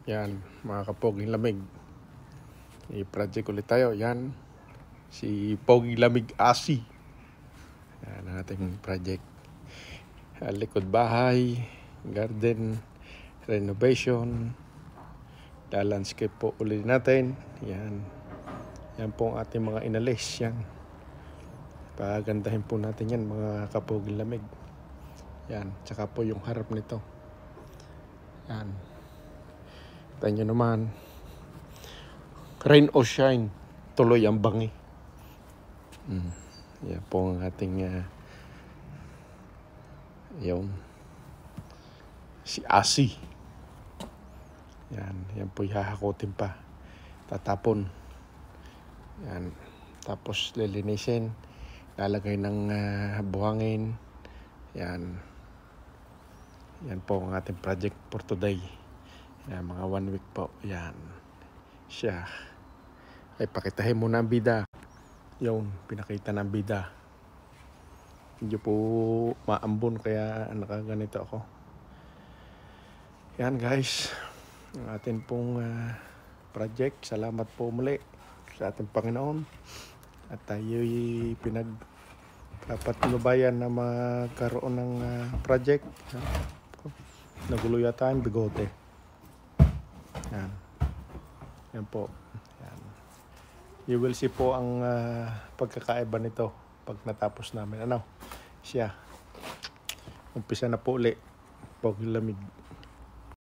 Yan, mga kapoging lamig. I-project ulit tayo. Yan, si Poging Lamig Asi. Yan ang ating project. Likod bahay, garden, renovation, landscape po ulit natin. Yan. Yan po ang ating mga inalis. Yan. Pagandahin po natin yan, mga kapoging lamig. Yan. Tsaka po yung harap nito. Yan. Kita nyo naman. Rain or shine, tuloy ang bangi. Yan po ang ating yun. Si Asi. Yan po hahakutin pa. Tatapon. Yan. Tapos lilinisin. Lalagay ng buhangin. Yan. Yan po ang ating project for today. Yan, mga 1 week po. Yan. Siya. Ay, pakitahin muna ang bida. Yun, pinakita ng bida. Hindi po maambon kaya nakaganito ako. Yan guys. Ang ating pong project. Salamat po muli sa ating Panginoon. At tayo'y pinagpapatnubayan na magkaroon ng project. Nagulo yata ang bigote. Yan. Yan po. Yan. You will see po ang pagkakaiba nito pag natapos namin. Siya. Umpisa na po ulit. Poging lamig.